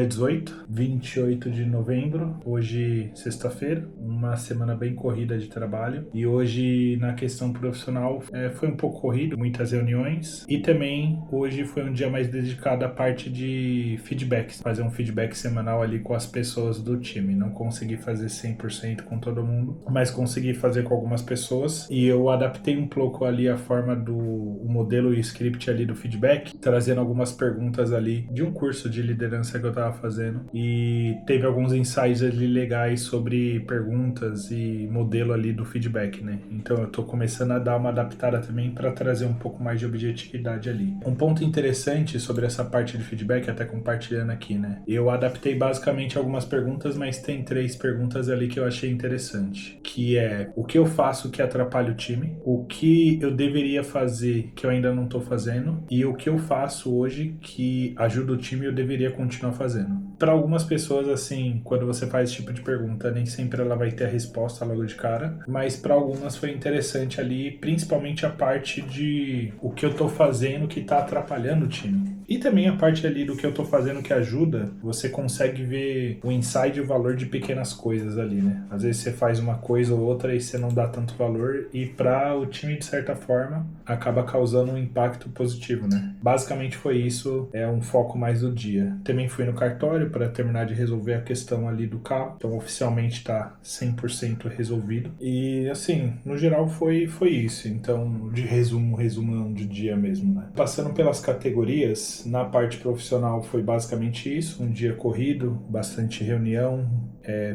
dia 28 de novembro, hoje sexta-feira, uma semana bem corrida de trabalho. E hoje na questão profissional foi um pouco corrido, muitas reuniões. E também hoje foi um dia mais dedicado à parte de feedbacks, fazer um feedback semanal ali com as pessoas do time. Não consegui fazer 100% com todo mundo, mas consegui fazer com algumas pessoas. E eu adaptei um pouco ali a forma o modelo e script ali do feedback, trazendo algumas perguntas ali de um curso de liderança que eu tava fazendo, e teve alguns insights ali legais sobre perguntas e modelo ali do feedback, né? Então eu tô começando a dar uma adaptada também para trazer um pouco mais de objetividade ali. Um ponto interessante sobre essa parte de feedback, até compartilhando aqui, né? Eu adaptei basicamente algumas perguntas, mas tem 3 perguntas ali que eu achei interessante, que é o que eu faço que atrapalha o time, o que eu deveria fazer que eu ainda não tô fazendo, e o que eu faço hoje que ajuda o time e eu deveria continuar fazendo. Para algumas pessoas, assim, quando você faz esse tipo de pergunta, nem sempre ela vai ter a resposta logo de cara, mas para algumas foi interessante ali, principalmente a parte de o que eu tô fazendo que tá atrapalhando o time. E também a parte ali do que eu tô fazendo que ajuda, você consegue ver o insight e o valor de pequenas coisas ali, né? Às vezes você faz uma coisa ou outra e você não dá tanto valor, e para o time, de certa forma, acaba causando um impacto positivo, né? Basicamente foi isso, é um foco mais do dia. Também fui no cartório para terminar de resolver a questão ali do carro, então oficialmente tá 100% resolvido. E assim, no geral foi isso. Então, de resumão de dia mesmo, né? Passando pelas categorias, na parte profissional foi basicamente isso, um dia corrido, bastante reunião,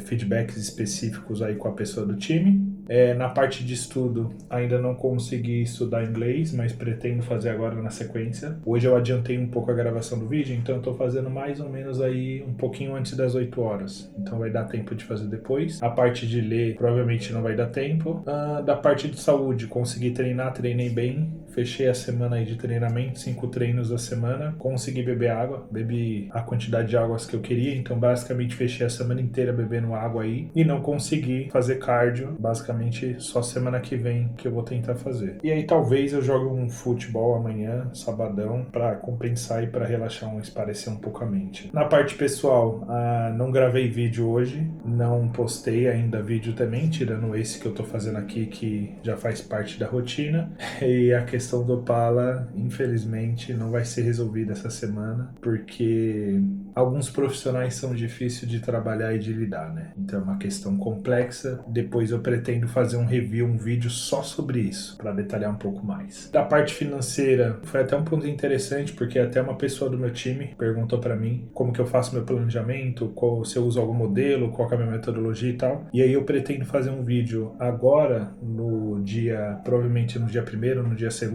feedbacks específicos aí com a pessoa do time. Na parte de estudo, ainda não consegui estudar inglês, mas pretendo fazer agora na sequência. Hoje eu adiantei um pouco a gravação do vídeo, então eu tô fazendo mais ou menos aí um pouquinho antes das 8 horas. Então vai dar tempo de fazer depois. A parte de ler, provavelmente não vai dar tempo. Da parte de saúde, consegui treinar, treinei bem. Fechei a semana aí de treinamento, 5 treinos a semana. Consegui beber água, bebi a quantidade de águas que eu queria, então basicamente fechei a semana inteira bebendo água aí. E não consegui fazer cardio, basicamente só semana que vem que eu vou tentar fazer. E aí talvez eu jogue um futebol amanhã, sabadão, pra compensar e pra relaxar, esparecer um pouco a mente. Na parte pessoal, não gravei vídeo hoje, não postei ainda vídeo também, tirando esse que eu tô fazendo aqui, que já faz parte da rotina. E a questão do Opala, infelizmente, não vai ser resolvida essa semana, porque alguns profissionais são difíceis de trabalhar e de lidar, né? Então é uma questão complexa. Depois eu pretendo fazer um review, um vídeo só sobre isso, para detalhar um pouco mais. Da parte financeira, foi até um ponto interessante, porque até uma pessoa do meu time perguntou para mim como que eu faço meu planejamento, se eu uso algum modelo, qual que é a minha metodologia e tal. E aí eu pretendo fazer um vídeo agora, provavelmente no dia 1º, no dia 2º,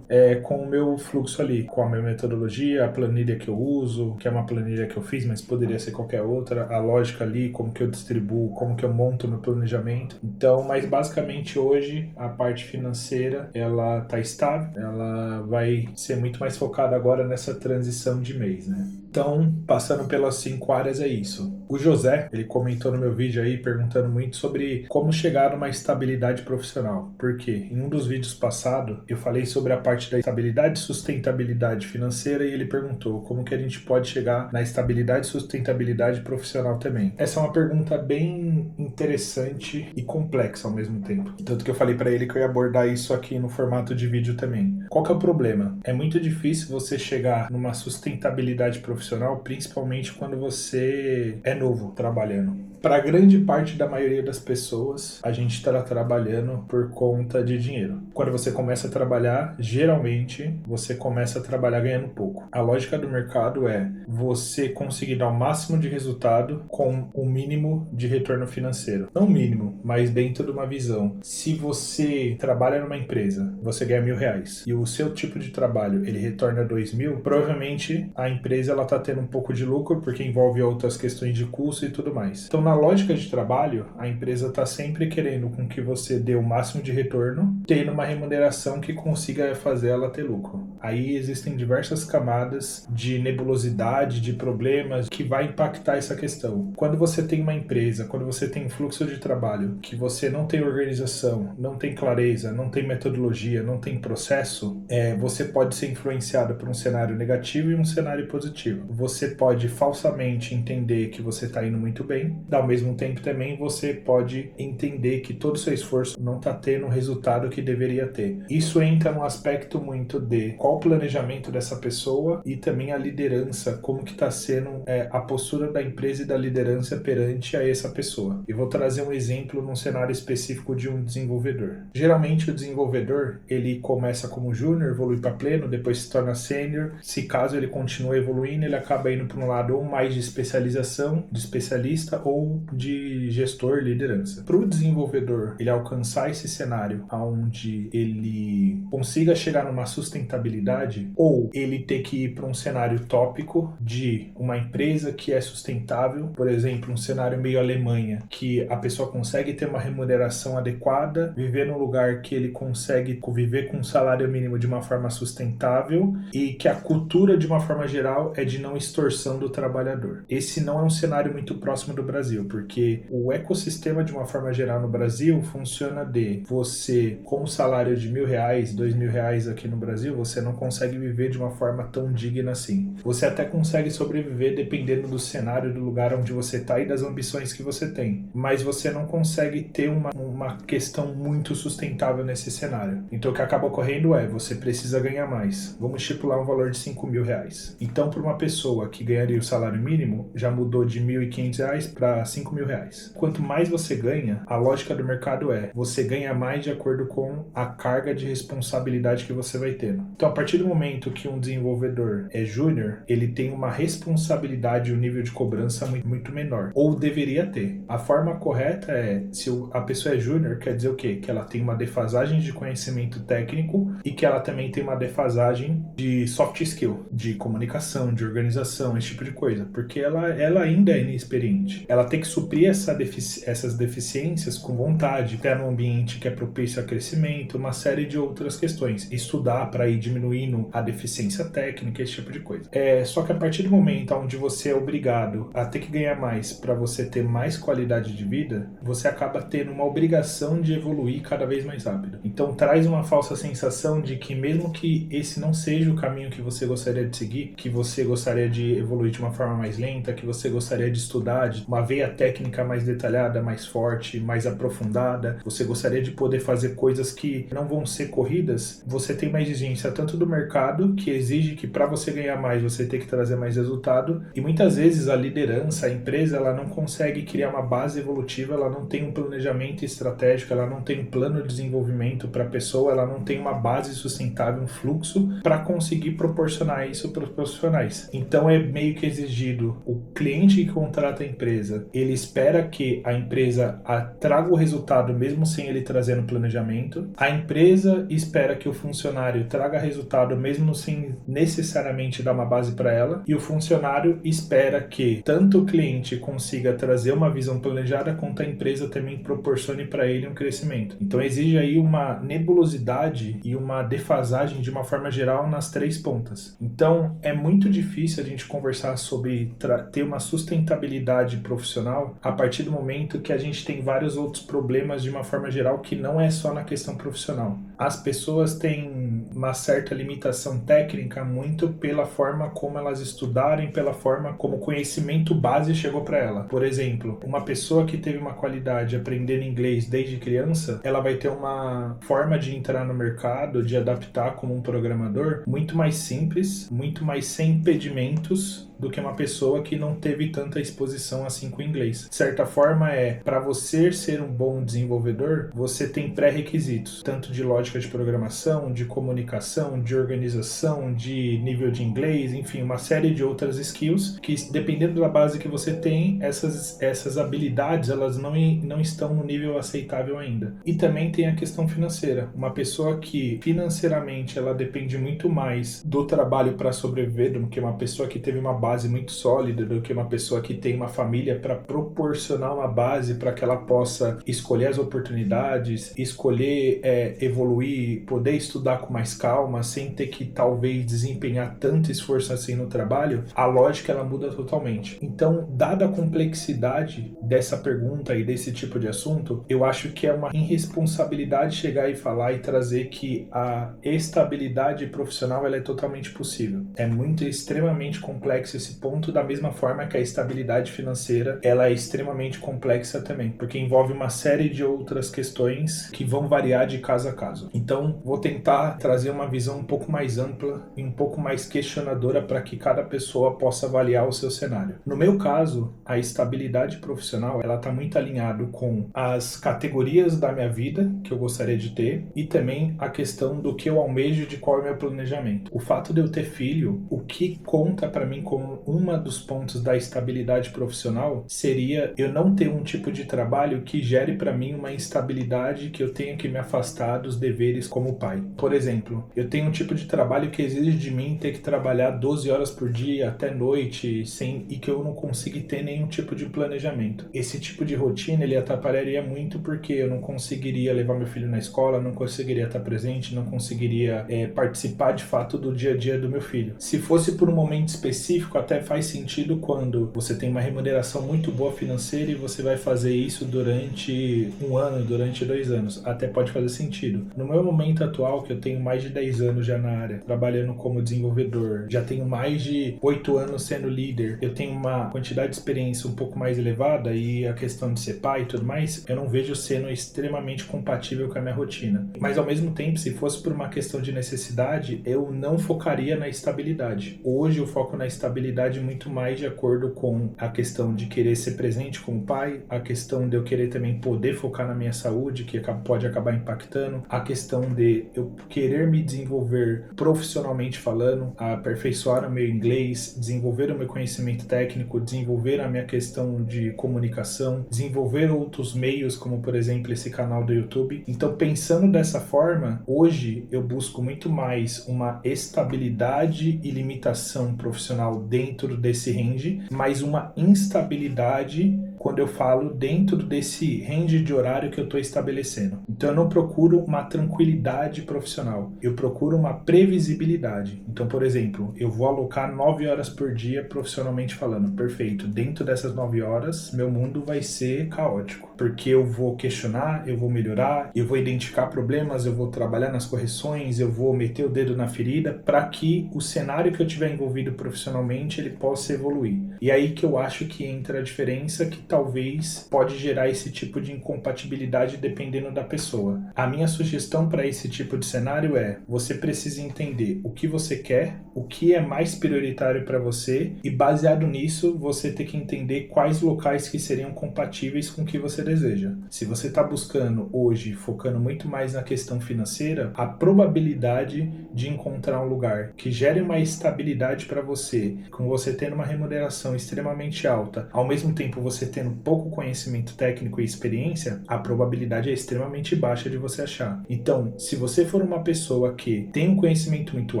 com o meu fluxo ali, com a minha metodologia, a planilha que eu uso, que é uma planilha que eu fiz, mas poderia ser qualquer outra, a lógica ali, como que eu distribuo, como que eu monto meu planejamento. Então, mas basicamente hoje a parte financeira, ela tá estável, ela vai ser muito mais focada agora nessa transição de mês, né? Então, passando pelas 5 áreas, é isso. O José, ele comentou no meu vídeo aí, perguntando muito sobre como chegar numa estabilidade profissional. Por quê? Em um dos vídeos passados, eu falei sobre a parte da estabilidade e sustentabilidade financeira, e ele perguntou como que a gente pode chegar na estabilidade e sustentabilidade profissional também. Essa é uma pergunta bem interessante e complexa ao mesmo tempo. Tanto que eu falei para ele que eu ia abordar isso aqui no formato de vídeo também. Qual que é o problema? É muito difícil você chegar numa sustentabilidade profissional, principalmente quando você é novo trabalhando. Para grande parte da maioria das pessoas, a gente está trabalhando por conta de dinheiro. Quando você começa a trabalhar, geralmente você começa a trabalhar ganhando pouco. A lógica do mercado é você conseguir dar o máximo de resultado com o mínimo de retorno financeiro. Não o mínimo, mas dentro de uma visão. Se você trabalha numa empresa, você ganha R$1.000 e o seu tipo de trabalho ele retorna 2.000, provavelmente a empresa ela está tendo um pouco de lucro porque envolve outras questões de custo e tudo mais. Então na lógica de trabalho, a empresa está sempre querendo com que você dê o máximo de retorno, tendo uma remuneração que consiga fazer ela ter lucro. Aí existem diversas camadas de nebulosidade, de problemas que vai impactar essa questão. Quando você tem uma empresa, quando você tem um fluxo de trabalho, que você não tem organização, não tem clareza, não tem metodologia, não tem processo, você pode ser influenciado por um cenário negativo e um cenário positivo. Você pode falsamente entender que você está indo muito bem, ao mesmo tempo também você pode entender que todo o seu esforço não está tendo o resultado que deveria ter. Isso entra num aspecto muito de qual o planejamento dessa pessoa e também a liderança, como que está sendo a postura da empresa e da liderança perante a essa pessoa. Eu vou trazer um exemplo num cenário específico de um desenvolvedor. Geralmente o desenvolvedor, ele começa como júnior, evolui para pleno, depois se torna sênior. Se caso ele continua evoluindo, ele acaba indo para um lado ou mais de especialização, de especialista ou de gestor, liderança. Para o desenvolvedor, ele alcançar esse cenário onde ele consiga chegar numa sustentabilidade, ou ele ter que ir para um cenário tópico de uma empresa que é sustentável, por exemplo, um cenário meio Alemanha, que a pessoa consegue ter uma remuneração adequada, viver num lugar que ele consegue viver com um salário mínimo de uma forma sustentável e que a cultura, de uma forma geral, é de não extorsão do trabalhador. Esse não é um cenário muito próximo do Brasil, porque o ecossistema, de uma forma geral, no Brasil, funciona de você, com um salário de R$1.000, R$2.000 aqui no Brasil, você não consegue viver de uma forma tão digna assim. Você até consegue sobreviver dependendo do cenário, do lugar onde você está e das ambições que você tem, mas você não consegue ter uma questão muito sustentável nesse cenário. Então o que acaba ocorrendo você precisa ganhar mais. Vamos estipular um valor de R$5.000. Então, para uma pessoa que ganharia o salário mínimo, já mudou de R$1.500 para R$5.000. Quanto mais você ganha, a lógica do mercado você ganha mais de acordo com a carga de responsabilidade que você vai tendo. Então, a partir do momento que um desenvolvedor é júnior, ele tem uma responsabilidade e um nível de cobrança muito menor. Ou deveria ter. A forma correta se a pessoa é júnior, quer dizer o quê? Que ela tem uma defasagem de conhecimento técnico e que ela também tem uma defasagem de soft skill, de comunicação, de organização, esse tipo de coisa. Porque ela ainda é inexperiente. Ela tem que suprir essas deficiências com vontade, até num ambiente que é propício a crescimento, uma série de outras questões. Estudar para ir diminuindo a deficiência técnica, esse tipo de coisa. Só que a partir do momento onde você é obrigado a ter que ganhar mais para você ter mais qualidade de vida, você acaba tendo uma obrigação de evoluir cada vez mais rápido. Então traz uma falsa sensação de que mesmo que esse não seja o caminho que você gostaria de seguir, que você gostaria de evoluir de uma forma mais lenta, que você gostaria de estudar de uma veia técnica mais detalhada, mais forte, mais aprofundada, você gostaria de poder fazer coisas que não vão ser corridas, você tem uma exigência tanto do mercado, que exige que para você ganhar mais, você tem que trazer mais resultado, e muitas vezes a liderança, a empresa, ela não consegue criar uma base evolutiva, ela não tem um planejamento estratégico, ela não tem um plano de desenvolvimento para a pessoa, ela não tem uma base sustentável, um fluxo para conseguir proporcionar isso para os profissionais. Então é meio que exigido o cliente que contrata a empresa, ele espera que a empresa traga o resultado mesmo sem ele trazer no planejamento, a empresa espera que o funcionário traga resultado mesmo sem necessariamente dar uma base para ela, e o funcionário espera que tanto o cliente consiga trazer uma visão planejada quanto a empresa também proporcione para ele um crescimento. Então exige aí uma nebulosidade e uma defasagem de uma forma geral nas três pontas. Então é muito difícil a gente conversar sobre ter uma sustentabilidade profissional a partir do momento que a gente tem vários outros problemas de uma forma geral que não é só na questão profissional. As pessoas têm uma certa limitação técnica muito pela forma como elas estudarem, pela forma como o conhecimento base chegou para ela. Por exemplo, uma pessoa que teve uma qualidade aprendendo inglês desde criança, ela vai ter uma forma de entrar no mercado, de adaptar como um programador muito mais simples, muito mais sem impedimentos do que uma pessoa que não teve tanta exposição assim com o inglês. De certa forma para você ser um bom desenvolvedor, você tem pré-requisitos, tanto de lógica de programação, de comunicação, comunicação, de organização, de nível de inglês, enfim, uma série de outras skills que, dependendo da base que você tem, essas habilidades, elas não estão no nível aceitável ainda. E também tem a questão financeira. Uma pessoa que financeiramente ela depende muito mais do trabalho para sobreviver do que uma pessoa que teve uma base muito sólida, do que uma pessoa que tem uma família para proporcionar uma base para que ela possa escolher as oportunidades, escolher evoluir, poder estudar com mais calma, sem ter que talvez desempenhar tanto esforço assim no trabalho, a lógica ela muda totalmente. Então, dada a complexidade dessa pergunta e desse tipo de assunto, eu acho que é uma irresponsabilidade chegar e falar e trazer que a estabilidade profissional ela é totalmente possível. É muito extremamente complexo esse ponto, da mesma forma que a estabilidade financeira ela é extremamente complexa também, porque envolve uma série de outras questões que vão variar de caso a caso. Então, vou tentar trazer uma visão um pouco mais ampla e um pouco mais questionadora para que cada pessoa possa avaliar o seu cenário. No meu caso, a estabilidade profissional ela está muito alinhado com as categorias da minha vida que eu gostaria de ter e também a questão do que eu almejo, de qual é o meu planejamento. O fato de eu ter filho, o que conta para mim como dos pontos da estabilidade profissional seria eu não ter um tipo de trabalho que gere para mim uma instabilidade que eu tenha que me afastar dos deveres como pai. Por exemplo, eu tenho um tipo de trabalho que exige de mim ter que trabalhar 12 horas por dia até noite e que eu não consigo ter nenhum tipo de planejamento. Esse tipo de rotina ele atrapalharia muito porque eu não conseguiria levar meu filho na escola, não conseguiria estar presente, não conseguiria participar de fato do dia a dia do meu filho. Se fosse por um momento específico, até faz sentido quando você tem uma remuneração muito boa financeira e você vai fazer isso durante 1 ano, durante 2 anos. Até pode fazer sentido. No meu momento atual, que eu tenho mais de 10 anos já na área, trabalhando como desenvolvedor, já tenho mais de 8 anos sendo líder, eu tenho uma quantidade de experiência um pouco mais elevada e a questão de ser pai e tudo mais, eu não vejo sendo extremamente compatível com a minha rotina. Mas ao mesmo tempo, se fosse por uma questão de necessidade, eu não focaria na estabilidade. Hoje eu foco na estabilidade muito mais de acordo com a questão de querer ser presente como pai, a questão de eu querer também poder focar na minha saúde, que pode acabar impactando, a questão de eu querer me desenvolver profissionalmente falando, aperfeiçoar o meu inglês, desenvolver o meu conhecimento técnico, desenvolver a minha questão de comunicação, desenvolver outros meios, como por exemplo esse canal do YouTube. Então, pensando dessa forma, hoje eu busco muito mais uma estabilidade e limitação profissional dentro desse range, mas uma instabilidade quando eu falo dentro desse range de horário que eu estou estabelecendo. Então eu não procuro uma tranquilidade profissional, eu procuro uma previsibilidade. Então, por exemplo, eu vou alocar 9 horas por dia profissionalmente falando, perfeito, dentro dessas 9 horas meu mundo vai ser caótico, porque eu vou questionar, eu vou melhorar, eu vou identificar problemas, eu vou trabalhar nas correções, eu vou meter o dedo na ferida para que o cenário que eu tiver envolvido profissionalmente ele possa evoluir. E aí que eu acho que entra a diferença, que talvez pode gerar esse tipo de incompatibilidade dependendo da pessoa. A minha sugestão para esse tipo de cenário é: você precisa entender o que você quer, o que é mais prioritário para você e baseado nisso você tem que entender quais locais que seriam compatíveis com o que você deseja. Se você está buscando hoje, focando muito mais na questão financeira, a probabilidade de encontrar um lugar que gere uma estabilidade para você, com você tendo uma remuneração extremamente alta, ao mesmo tempo você tendo pouco conhecimento técnico e experiência, a probabilidade é extremamente baixa de você achar. Então, se você for uma pessoa que tem um conhecimento muito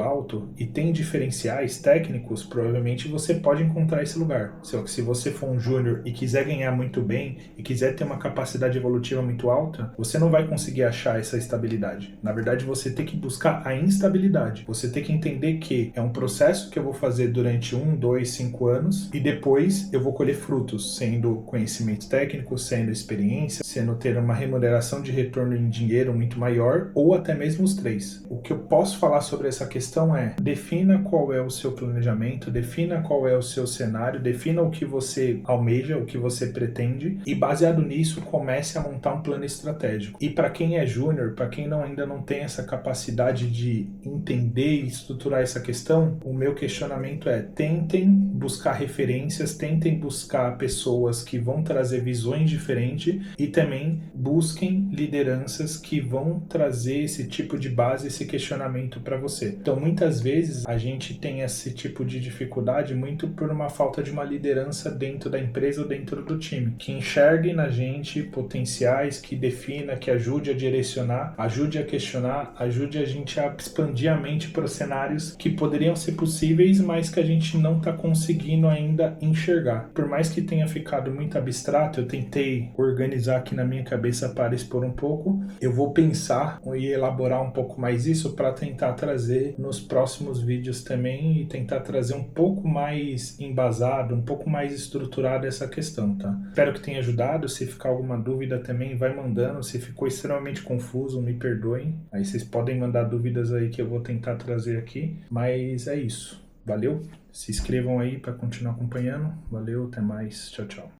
alto e tem diferenciais técnicos, provavelmente você pode encontrar esse lugar. Só que se você for um júnior e quiser ganhar muito bem e quiser ter uma capacidade evolutiva muito alta, você não vai conseguir achar essa estabilidade. Na verdade, você tem que buscar a instabilidade. Você tem que entender que é um processo que eu vou fazer durante 1, 2, 5 anos e depois eu vou colher frutos, sendo conhecimento técnico, sendo experiência, sendo ter uma remuneração de retorno em dinheiro muito maior, ou até mesmo os 3. O que eu posso falar sobre essa questão é: defina qual é o seu planejamento, defina qual é o seu cenário, defina o que você almeja, o que você pretende e baseado nisso comece a montar um plano estratégico. E para quem é júnior, para quem ainda não tem essa capacidade de entender e estruturar essa questão, o meu questionamento é: tentem buscar referências, tentem buscar pessoas que que vão trazer visões diferentes e também busquem lideranças que vão trazer esse tipo de base, esse questionamento para você. Então, muitas vezes a gente tem esse tipo de dificuldade muito por uma falta de uma liderança dentro da empresa ou dentro do time, que enxergue na gente potenciais, que defina, que ajude a direcionar, ajude a questionar, ajude a gente a expandir a mente para os cenários que poderiam ser possíveis, mas que a gente não está conseguindo ainda enxergar. Por mais que tenha ficado muito abstrato, eu tentei organizar aqui na minha cabeça para expor um pouco. Eu vou pensar e elaborar um pouco mais isso para tentar trazer nos próximos vídeos também e tentar trazer um pouco mais embasado, um pouco mais estruturado essa questão, tá? Espero que tenha ajudado. Se ficar alguma dúvida também, vai mandando. Se ficou extremamente confuso, me perdoem. Aí vocês podem mandar dúvidas aí que eu vou tentar trazer aqui. Mas é isso. Valeu? Se inscrevam aí para continuar acompanhando. Valeu, até mais. Tchau, tchau.